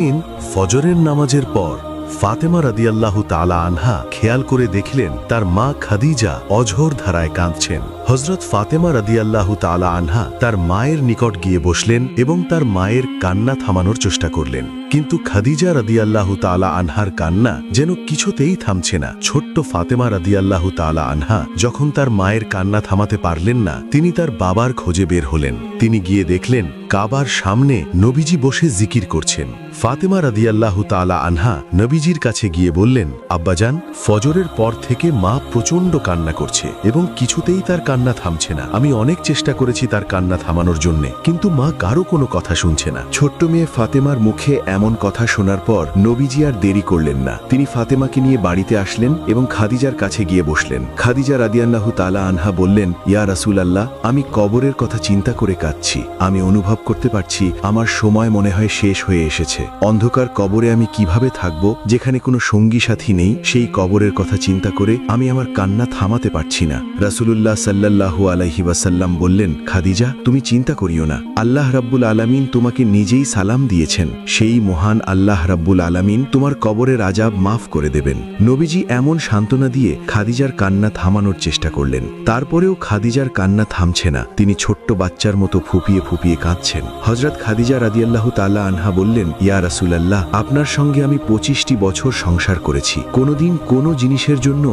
দিন ফজরের নামাজের পর ফাতেমা রাদিয়াল্লাহু তাআলা আনহা খেয়াল করে দেখলেন তার মা খাদিজা অঝোর ধারায় কাঁদছেন। হযরত ফাতেমা রাদিয়াল্লাহু তাআলা আনহা তার মায়ের নিকট গিয়ে বসলেন এবং তার মায়ের কান্না থামানোর চেষ্টা করলেন, কিন্তু খাদিজা রাদিয়াল্লাহু তাআলা আনহার কান্না যেন কিছুতেই থামছে না। ছোট্ট ফাতেমা রাদিয়াল্লাহু তাআলা আনহা যখন তার মায়ের কান্না থামাতে পারলেন না, তিনি তার বাবার খোঁজে বের হলেন। তিনি গিয়ে দেখলেন কাবার সামনে নবীজি বসে জিকির করছেন। ফাতেমা রাদিয়াল্লাহু তাআলা আনহা নবীজির কাছে গিয়ে বললেন, আব্বাজান, ফজরের পর থেকে মা প্রচণ্ড কান্না করছে এবং কিছুতেই তার কান্না থামছে না। আমি অনেক চেষ্টা করেছি তার কান্না থামানোর জন্য, কিন্তু মা কারো কোনো কথা শুনছে না। ছোট্ট মেয়ে ফাতেমার মুখে এমন কথা শোনার পর নবীজি আর দেরি করলেন না। তিনি ফাতেমাকে নিয়ে বাড়িতে আসলেন এবং খাদিজার কাছে গিয়ে বসলেন। খাদিজা রাদিয়াল্লাহু তাআলা আনহা বললেন, ইয়া রাসূলুল্লাহ, আমি কবরের কথা চিন্তা করে কাঁদছি। আমি অনুভব করতে পারছি আমার সময় মনে হয় শেষ হয়ে এসেছে। অন্ধকার কবরে আমি কিভাবে থাকব, যেখানে কোনো সঙ্গী সাথী নেই? সেই কবরের কথা চিন্তা করে আমি আমার কান্না থামাতে পারছি না। রাসূলুল্লাহ সাল্লাল্লাহু আলাইহি ওয়াসাল্লাম বললেন, খাদিজা, তুমি চিন্তা করিও না। আল্লাহ রাব্বুল আলামিন তোমাকে নিজেই সালাম দিয়েছেন। সেই মহান আল্লাহ রাব্বুল আলামিন তোমার কবরের আযাব মাফ করে দেবেন। নবীজি এমন সান্ত্বনা দিয়ে খাদিজার কান্না থামানোর চেষ্টা করলেন। তারপরেও খাদিজার কান্না থামছে না। তিনি ছোট্ট বাচ্চার মতো ফুপিয়ে ফুপিয়ে কাঁদছেন। হযরত খাদিজা রাদিয়াল্লাহু তাআলা আনহা বললেন, ইয়া রাসূলুল্লাহ, আপনার সঙ্গে আমি 25টি বছর সংসার করেছি। কোনোদিন কোনো জিনিসের জন্য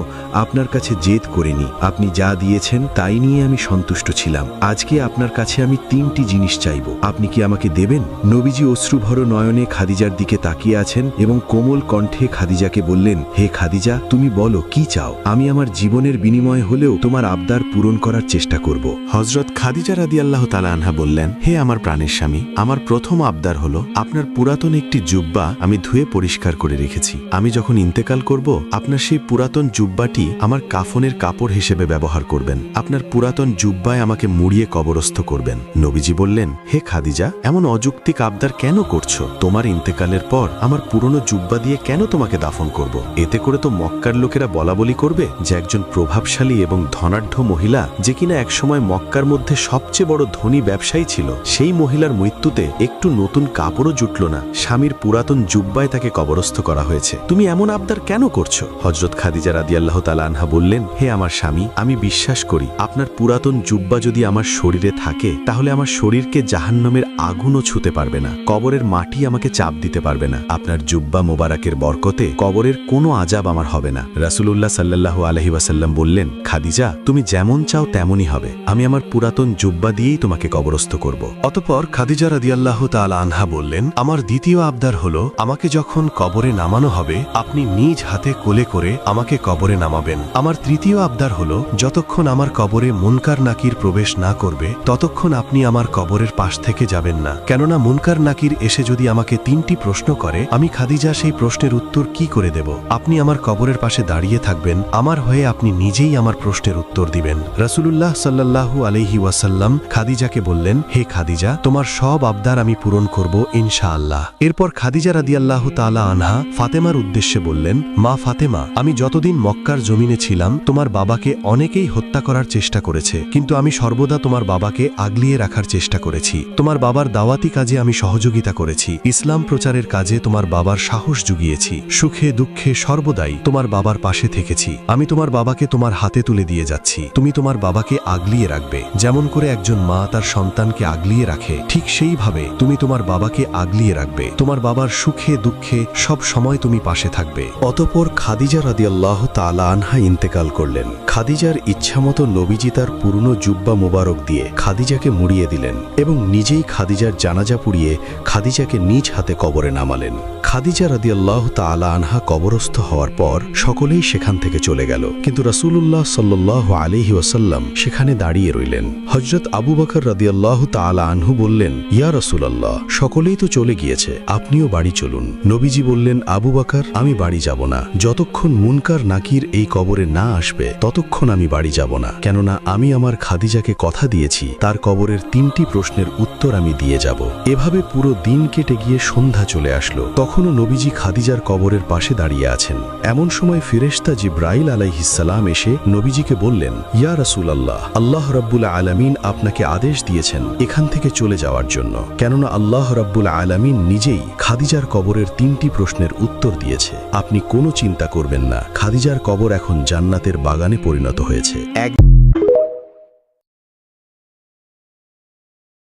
আপনার কাছে জেদ করিনি। আপনি যা দিয়েছেন তাই নিয়ে আমি সন্তুষ্ট ছিলাম। আজকে আপনার কাছে আমি 3টি জিনিস চাইব, আপনি কি আমাকে দেবেন? নবীজি অশ্রুভর নয়নে খাদিজার দিকে তাকিয়ে আছেন এবং কোমল কণ্ঠে খাদিজাকে বললেন, হে খাদিজা, তুমি বলো কি চাও? আমি আমার জীবনের বিনিময়ে হলেও তোমার আবদার পূরণ করার চেষ্টা করব। হযরত খাদিজা রাদিয়াল্লাহু তাআলা আনহা বললেন, হে আমার প্রাণের স্বামী, আমার প্রথম আবদার হলো আপনার পুরাতন একটি জুব্বা আমি ধুয়ে পরিষ্কার করে রেখেছি। আমি যখন ইন্তেকাল করব, আপনার সেই পুরাতন জুব্বাটি আমার কাফনের কাপড় হিসেবে ব্যবহার করবেন। আপনার পুরাতন জুব্বায় আমাকে মুড়িয়ে কবরস্থ করবেন। নবীজি বললেন, হে খাদিজা, এমন অযৌক্তিক আবদার কেন করছো? তোমার ইন্তেকালের পর আমার পুরনো জুব্বা দিয়ে কেন তোমাকে দাফন করব? এতে করে তো মক্কার লোকেরা বলাবলি করবে যে একজন প্রভাবশালী এবং ধনাঢ্য মহিলা, যে কিনা একসময় মক্কার মধ্যে সবচেয়ে বড় ধনী ব্যবসায়ী ছিল, সেই মহিলার মৃত্যুতে একটু নতুন কাপড়ও জুটল না, স্বামীর পুরাতন জুব্বায় তাকে কবরস্থ করা হয়েছে। তুমি এমন আবদার কেন করছো? হযরত খাদিজা রাদিয়াল্লাহু তাআলা আনহা বললেন, হে আমার স্বামী, আমি বিশ্বাস করি আপনার পুরাতন জুব্বা যদি আমার শরীরে থাকে, তাহলে আমার শরীরকে জাহান্নামের আগুনও ছুঁতে পারবে না, কবরের মাটি আমাকে চাপ দিতে পারবে না। আপনার জুব্বা মোবারকের বরকতে কবরের কোনো আযাব আমার হবে না। রাসূলুল্লাহ সাল্লাল্লাহু আলাইহি ওয়াসাল্লাম বললেন, খাদিজা, তুমি যেমন চাও তেমনই হবে। আমি আমার পুরাতন জুব্বা দিয়েই তোমাকে কবরস্থ করব। অতঃপর খাদিজা রাদিয়াল্লাহু তাআলা আনহা বললেন, আমার দ্বিতীয় আবদার হলো, আমাকে যখন কবরে নামানো হবে, আপনি নিজ হাতে কোলে করে আমাকে কবরে নামাবেন। আমার তৃতীয় আবদার হলো, যতক্ষণ আমার কবরে মুনকার নাকির প্রবেশ না করবে, ততক্ষণ আপনি আমার কবরের পাশ থেকে যাবেন না। কেননা মুনকার নাকির এসে যদি আমাকে 3টি প্রশ্ন করে, আমি খাদিজা সেই প্রশ্নের উত্তর কি করে দেব? আপনি আমার কবরের পাশে দাঁড়িয়ে থাকবেন, আমার হয়ে আপনি নিজেই আমার প্রশ্নের উত্তর দিবেন। রাসূলুল্লাহ সাল্লাল্লাহু আলাইহি ওয়াসাল্লাম খাদিজাকে বললেন, হে খাদিজা, তোমার সব আবদার আমি পূরণ করব ইনশাআল্লাহ। এরপর খাদিজা রাদিয়াল্লাহু তাআলা আনহা ফাতেমার উদ্দেশ্যে বললেন, মা ফাতেমা, আমি যতদিন মক্কার জমিনে ছিলাম, তোমার বাবাকে অনেকেই হত্যা করার চেষ্টা করেছে, কিন্তু আমি সর্বদা তোমার বাবাকে আগলিয়ে রাখার চেষ্টা করেছি। তোমার বাবার দাওয়াতি কাজে আমি সহযোগিতা করেছি, ইসলাম প্রচারের কাজে তোমার বাবার সাহস জুগিয়েছি, সুখে দুঃখে সর্বদাই তোমার বাবার পাশে থেকেছি। আমি তোমার বাবাকে তোমার হাতে তুলে দিয়ে যাচ্ছি। তুমি তোমার বাবাকে আগলিয়ে রাখবে। যেমন করে একজন মা তার সন্তানকে আগলিয়ে রাখে, ঠিক সেইভাবে তুমি তোমার বাবাকে আগলিয়ে রাখবে। তোমার বাবার সুখে দুঃখে সব সময় তুমি পাশে থাকবে। অতঃপর খাদিজা রাদিয়াল্লাহু তাআলা আনহা ইন্তেকাল করলেন। খাদিজার ইচ্ছামতো নবীজি তার পুরনো জুব্বা মোবারক দিয়ে খাদিজাকে মুড়িয়ে দিলেন এবং নিজেই খাদিজার জানাজা পুড়িয়ে খাদিজাকে নিজ হাতে কবরে নামালেন। খাদিজা রাদিয়াল্লাহু তাআলা আনহা কবরস্থ হওয়ার পর সকলেই সেখান থেকে চলে গেল, কিন্তু রাসূলুল্লাহ সাল্লাল্লাহু আলাইহি ওয়াসাল্লাম সেখানে দাঁড়িয়ে রইলেন। হযরত আবু বকর রাদিয়াল্লাহু তাআলা আনহু বললেন, ইয়া রাসূলুল্লাহ, সকলেই তো চলে গিয়েছে, আপনিও বাড়ি চলুন। নবীজি বললেন, আবু বকর, আমি বাড়ি যাব না। যতক্ষণ মুনকার নাকির এই কবরে না আসবে, ততক্ষণ আমি বাড়ি যাব না। কেননা আমি আমার খাদিজাকে কথা দিয়েছি তার কবরের 3টি প্রশ্নের উত্তর উত্তর আমি দিয়ে যাব। এভাবে পুরো দিন কেটে গিয়ে সন্ধ্যা চলে আসলো। তখনও নবীজি খাদিজার কবরের পাশে দাঁড়িয়ে আছেন। এমন সময় ফেরেশতা জিব্রাইল আলাইহিসসালাম এসে নবীজিকে বললেন, ইয়া রাসূলুল্লাহ, আল্লাহ রাব্বুল আলামিন আপনাকে আদেশ দিয়েছেন এখান থেকে চলে যাওয়ার জন্য, কেননা আল্লাহ রাব্বুল আলামিন নিজেই খাদিজার কবরের 3টি প্রশ্নের উত্তর দিয়েছে। আপনি কোনো চিন্তা করবেন না, খাদিজার কবর এখন জান্নাতের বাগানে পরিণত হয়েছে।